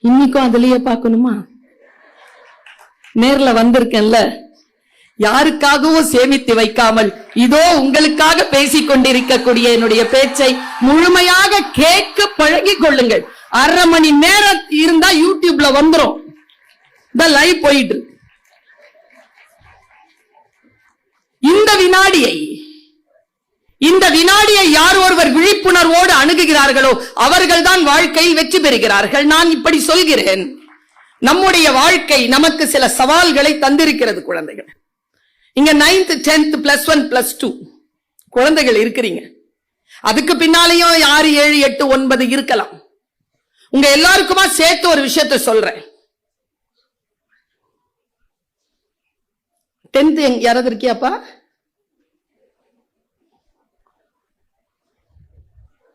இன்னைக்கும் அதுலயே பார்க்கணுமா? நேர்ல வந்திருக்கேன்ல, யாருக்காகவும் சேமித்து வைக்காமல் இதோ உங்களுக்காக பேசிக் கொண்டிருக்கக்கூடிய என்னுடைய பேச்சை முழுமையாக கேட்க பழகி கொள்ளுங்கள். 1/2 மணி நேரம் இருந்தா யூடியூப்ல வந்துரும். லைவ் போயிட்டு இந்த வினாடியை யார் ஒருவர் விழிப்புணர்வோடு அணுகுகிறார்களோ அவர்கள் தான் வாழ்க்கையில் வெற்றி பெறுகிறார்கள். நான் இப்படி சொல்கிறேன். நம்முடைய வாழ்க்கை நமக்கு சில சவால்களை தந்திருக்கிறது. குழந்தைகள் இங்க 9th 10th +1 +2 குழந்தைகள் இருக்கிறீங்க. அதுக்கு பின்னாலேயும் 6 7 8 9 இருக்கலாம். உங்க எல்லாருக்குமா சேர்த்து ஒரு விஷயத்தை சொல்றேன். 10th யாராவது இருக்கியாப்பா?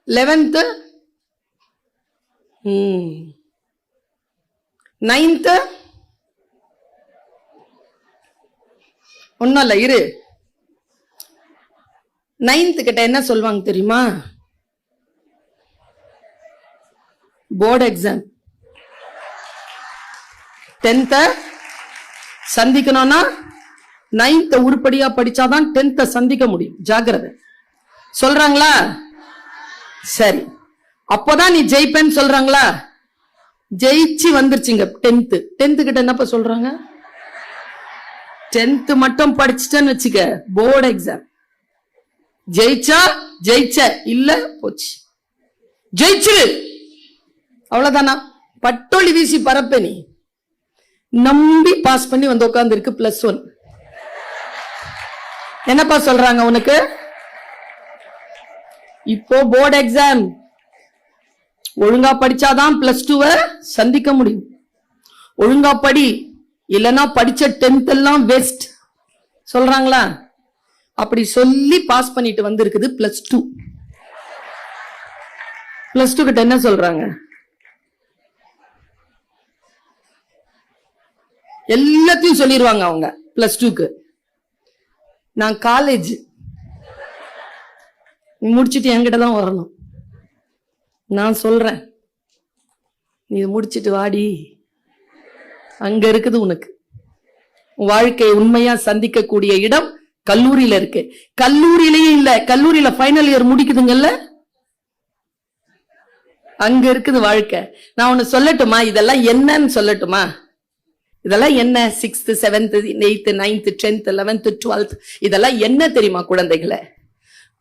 11th 9th ஒன்னும் இல்ல, இரு. 9th கிட்ட என்ன சொல்லுவாங்க தெரியுமா? Board exam. 10th சந்திக்கணும்னா 9th உருப்படியா படிச்சாதான் 10th சந்திக்க முடியும். ஜாக்கிரதை. சொல்றாங்களா? சரி, அப்போதான் நீ ஜெயிப்பேன்னு சொல்றாங்களா? ஜெயிச்சு வந்துருச்சுங்க 10th கிட்ட என்னப்பா சொல்றாங்க? 10th மட்டும் படிச்சுட்டேன்னு வச்சுக்க, போர்டு எக்ஸாம் ஜெயிச்சா ஜெயிச்ச, இல்ல போச்சு. ஜெயிச்சிரு, அவ்வளவுதானா? பட்டொளி வீசி பரப்ப நீ நம்பி பாஸ் பண்ணி வந்து உட்கார்ந்து இருக்கு +1. என்னப்பா சொல்றாங்க உனக்கு? இப்போ போர்டு எக்ஸாம் ஒழுங்கா படிச்சாதான் +2 சந்திக்க முடியும். ஒழுங்கா படி, இல்லனா படிச்ச 10th எல்லாம் வேஸ்ட் சொல்றாங்களா? அப்படி சொல்லி பாஸ் பண்ணிட்டு வந்திருக்குது +2. +2 கிட்ட என்ன சொல்றாங்க? எல்லாத்தையும் சொல்லிடுவாங்க அவங்க. +2க்கு நான் காலேஜ் முடிச்சுட்டு என்கிட்ட தான் வரணும். நான் சொல்றேன், நீ முடிச்சிட்டு வாடி, அங்க இருக்குது உனக்கு. வாழ்க்கை உண்மையா சந்திக்கக்கூடிய இடம் கல்லூரியில இருக்கு. கல்லூரியிலேயும் இல்ல, கல்லூரியில ஃபைனல் இயர் முடிக்குதுங்கல்ல, அங்க இருக்குது வாழ்க்கை. நான் ஒன்னு சொல்லட்டுமா? இதெல்லாம் என்னன்னு சொல்லட்டுமா? இதெல்லாம் என்ன? 6th 7th 8th 9th 10th 11th 12th இதெல்லாம் என்ன தெரியுமா குழந்தைகளை?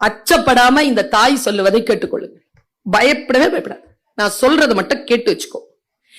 அச்சப்படாம இந்த தாய் சொல்லுவதை கேட்டுக்கொள்ளுங்க. பயப்படவே பயப்படாது. நான் சொல்றது மட்டும் கேட்டு வச்சுக்கோ.